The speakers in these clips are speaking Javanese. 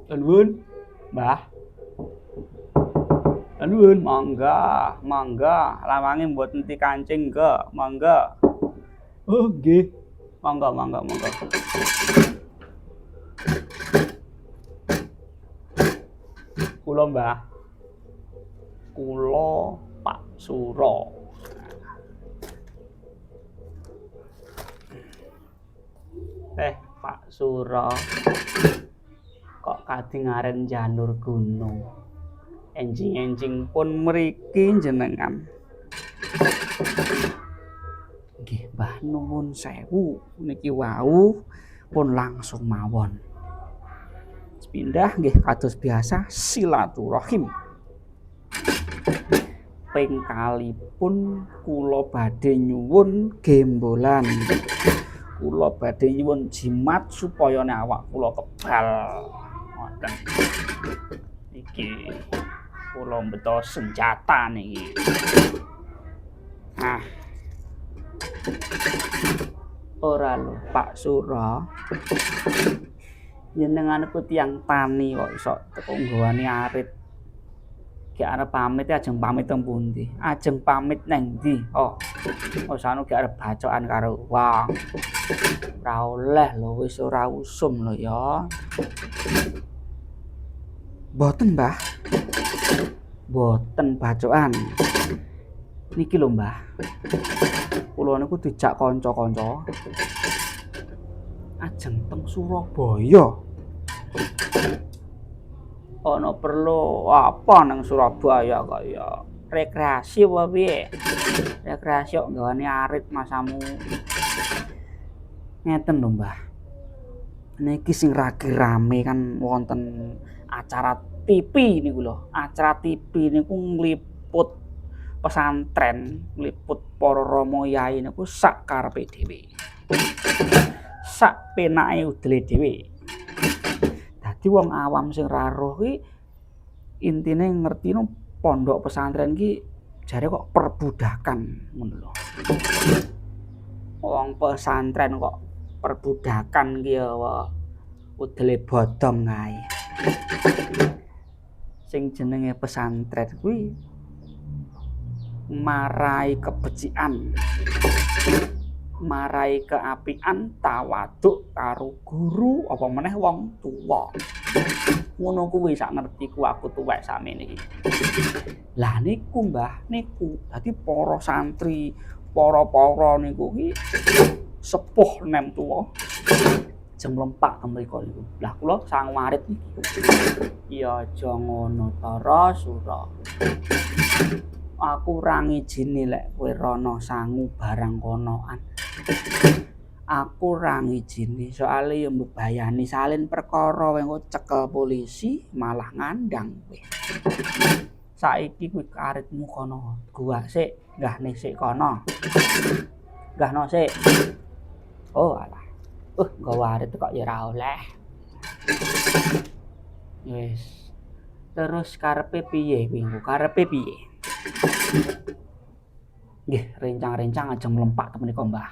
Nuwun, Mbah. Nuwun, mangga, mangga. Lawange mboten dikancing ke, mangga. Oh, nggih. Mangga, mangga, mangga. Kula, Mbah. Kula Pak Sura. Pak Sura. Kok kadingaren janur gunung. Enjing-enjing pun mriki jenengan. Nggih, Mbah nuwun sewu niki wau pun langsung mawon. Sepindah nggih kados biasa silaturahim. Ping kalipun kula badhe nyuwun gembolan. Kula badhe nyuwun jimat supaya awak kula kebal. Ngoten. Iki kula mbeta senjata niki. Nah. Ora lho, Pak Sura. Jenengan iku tiyang tani kok iso teko nggawane arit. Gek arep pamit ajeng pamit teng pundi? Ajeng pamit nang ndi? Oh. Osano gek arep bacokan karo wong. Ora oleh lho, wis ora usum lho ya. Mboten, Mbah. Mboten bacokan. Niki lho, Mbah. Kula niku dijak kanca-kanca. Ajeng teng Surabaya. Ana perlu apa nang Surabaya kaya rekreasi apa piye? Rekreasi kok nggawane arit masamu. Ngeten lho, Mbah. Niki sing ragi rame kan wonten acara TV niku lho. Acara TV niku ngliput pesantren, ngliput para rama yai niku sak karepe dhewe. Sak penake udele dhewe. Dadi wong awam sing ra roh kuwi intine ngertine pondok pesantren ki jare kok perbudakan ngono lho. Wong pesantren kok perbudakan ki ya udele bodong ae. Sing jenenge pesantren kuwi marai kebecikan. Marai keapian tawaduk karo guru apa meneh wong tuwa. Ngono kuwi sak ngertiku aku tuwek sakmene iki. Lah niku Mbah, niku dadi para santri, para niku ki sepuh nem tuwa. Jeng mlempak teng mriku niku. Lah kula sang warit niki. Ya aja ngono ta, Sura. Aku ora ngijini lek kowe rono sangu barang konoan. Aku ora ngijini soalé ya mbebayani salin perkara engko cekel polisi malah ngandang kowe. Saiki kuwi karitmu kono gua sik, nggahne sik kono. Nggahno sik. Oh alah. Nggawa arit kok ya ora oleh. Wis. Terus karepe piye kuwi? Karepe piye? Nggih, rencang-rencang aja mlempak temen menika, Mbah.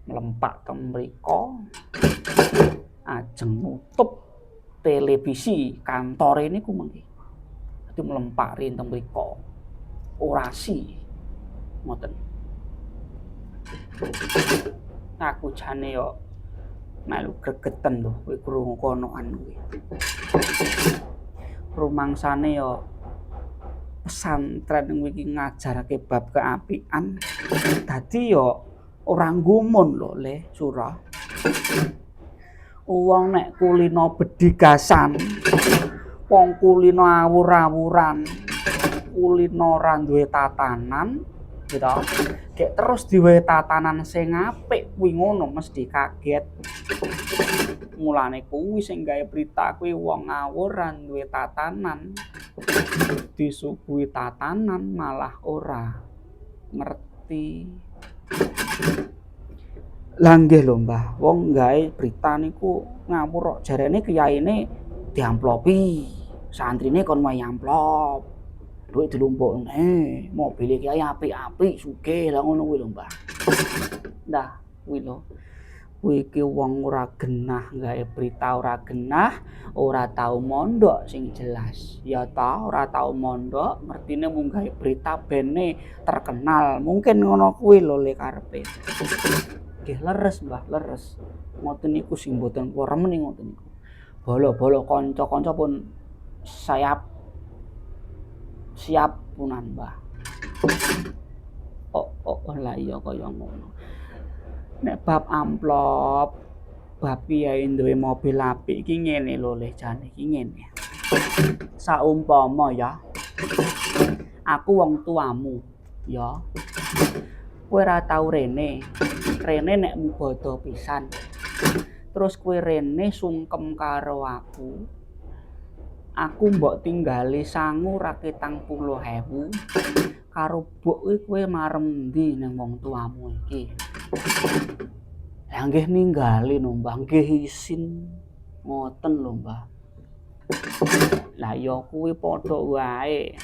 Mlempak teng mriko ajeng nutup televisi kantore niku mengki. Dadi mlempak rin teng mriko. Orasi. Ngoten. Aku jane yo melu gregeten lho kowe krungu konoan kuwi. Rumangsane yo pesantren iki ngajarake bab keapian. Dadi yo ora nggumun lho Le Sura. Wong nek kulino bedigasan, wong kulino awur-awuran, kulino ora duwe tatanan, gitu. Gek terus diwehi tatanan sing apik kuwi ngono mesti kaget. Mulane kuwi sing gawe berita kuwi wong ngawur ora duwe tatanan. Disuguhi tatanan malah ora ngerti. Lah nggih lho Mbah, wong gawe berita niku ngawur kok jarene kiyaine diamplopi. Santrine kon wae amplop. Duit dilumpukne, mobile kiai apik-apik, sugih lah ngono kuwi lho, Mbah. Ndah, kuwi lho. kowe iki wong ora genah gawe berita, ora genah, ora tau mondok sing jelas. Ya ta, ora tau mondok, ngertine mung gawe berita bene terkenal. Mungkin ngono kuwi lho le karepe. Nggih leres, Mbah, leres. Ngoten niku sing mboten kula remen ngoten niku. Bolo-bolo kanca-kanca pun siap punan, Mbah. Lah iya kaya ngono. Nek bab amplop, bab kiai duwe mobil apik iki ngene lho le jane iki ngene. Saumpama ya, aku wong tuamu, ya. Kowe ora tau rene. Rene nek mubada pisan. Terus kowe rene sungkem karo aku. Aku mbok tinggali sangu ra 70.000. Karo buk kuwi kowe marem ndi ning wong tuamu iki? Lah nggih ninggali no Mbah, nggih isin. Ngoten lho Mbah. Lah ya kuwi padha wae.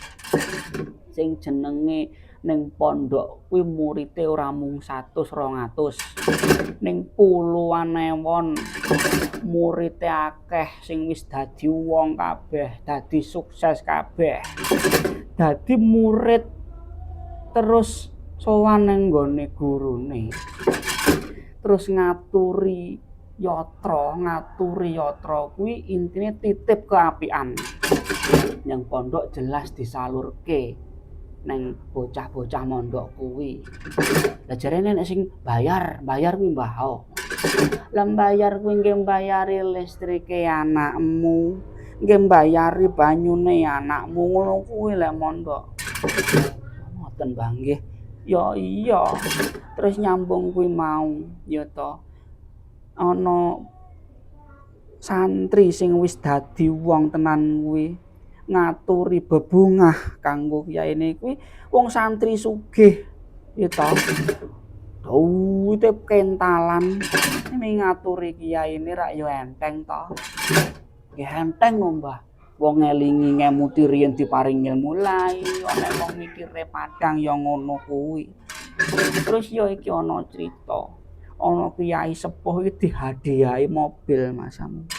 Sing jenenge ning pondok kuwi murite ora mung 100 200. Ning puluhan ewon murite akeh sing wis dadi wong kabeh, dadi sukses kabeh. Dadi murid terus sowan nang nggone gurune. Terus ngaturi yatra kuwi intine titip keapian. Yang pondok jelas disalurke nang bocah-bocah mondok kuwi. Lah jarene nek sing bayar kuwi Mbah. Lah bayar kuwi nggih mbayari listrike anakmu, nggih mbayari banyune anakmu, ngono kuwi lek mondok. Ngoten Mbah nggih. Ya iya. Terus nyambung kuwi mau, ya to. Ana santri sing wis dadi wong tenan kuwi ngaturi bebungah kanggo kiyaine kuwi wong santri sugih, ya to. Duwite kentalan ngaturi kiyaine rak ya enteng to. Nggih enteng lho Mbah. Wong ngelingi ngemuti riyen diparing ilmu lae, nek wong mikire padhang ya ngono kuwi. Terus ya iki ana crita. Ana kiai sepuh iki dihadiahi mobil Masam.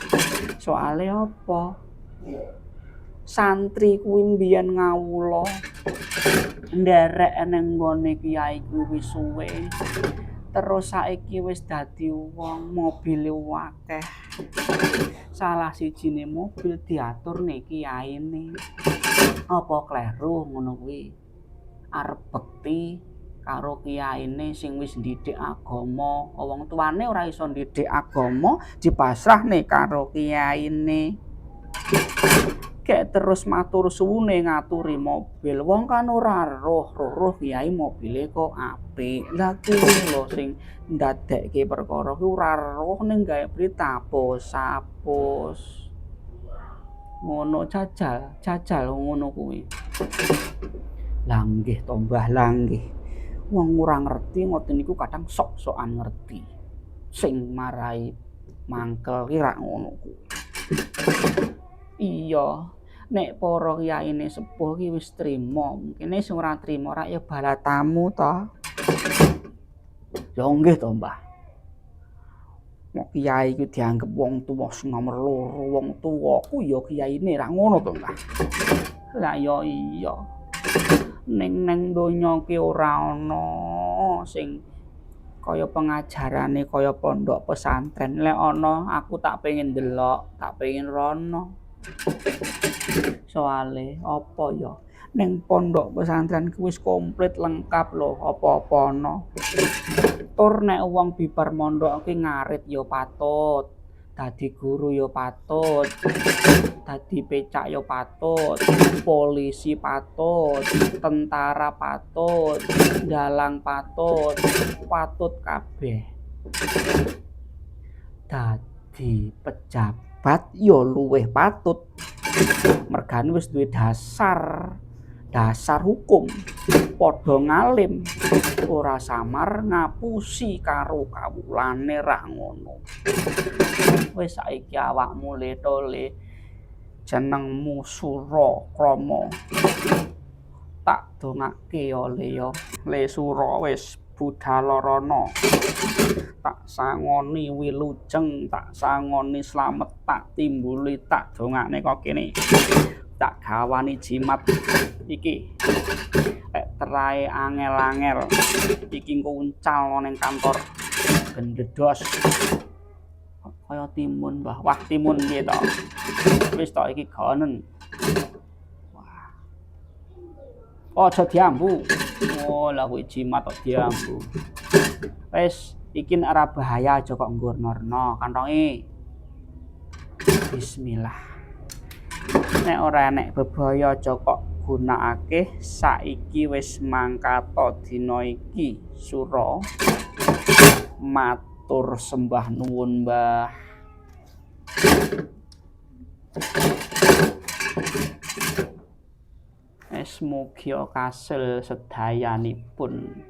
Soale apa? Santri kuwi mbiyen ngawula nderek nang nggone kiai kuwi wis suwe. Terus saiki wis dadi wong mobile akeh. Salah sijine mobil diaturne kiyaine. Apa kleru ngono kuwi? Arep bekti karo kiyaine sing wis ndidik agama. Wong tuane ora iso ndidik agama, dipasrahne karo kiyaine. Kek terus matur suwune ngaturi mobil. Wong kan ora roh kiai mobile kok apik. Lah kuwi lho sing ndadekke perkara kuwi ora roh ning gawe berita apus. Ngono jajal ngono kuwi. Lah nggih to Mbah, lah nggih. Wong ora ngerti ngoten niku kadang sok-sokan ngerti. Sing marai mangkel ki rak ngono kuwi. Iya, nek para kiyaine sepuh ki wis trima, mungkine sing ora trima rak ya bala tamu to. Ya nggih to Mbah. Nek kiai ku dianggep wong tuwa sing nomor loro, wong tuwa ku ya kiyaine rak ngono to Mbah. Lah ya iya. Ning donya ki ora ana sing kaya pengajarane kaya pondok pesantren. Lek ana aku tak pengen delok, tak pengen rono. Soale apa ya? Ning pondok pesantren ku wis komplit lengkap lho, apa-apa ana. Tur nek wong bibar mondok ki ngarit ya patut, dadi guru ya patut, dadi becak ya patut, polisi patut, tentara patut, dalang patut kabeh. Dadi pejabat ya luwih patut. Mergane wis duwe dasar hukum, padha ngalim, ora samar ngapusi karo kawulane rak ngono. Wis saiki awakmu le jenengmu Surakrama. Tak dongake ya le Sura wis Budalarana tak sangoni wilujeng tak sangoni slamet tak timbuli tak dongakne kok kene tak gawani jimat iki lek terae angel-angel iki engko uncal ning kantor gendhedos kaya timun Mbah wah timun piye to wis to iki ganen aja diambu oh lah kuwi jimat kok diambu wis iki nek ora bahaya aja kok ngurnorno kantonge bismillah nek ora enek bebaya aja kok gunakake saiki wis mangkata dina iki sura matur sembah nuwun Mbah mugi kasil sedayanipun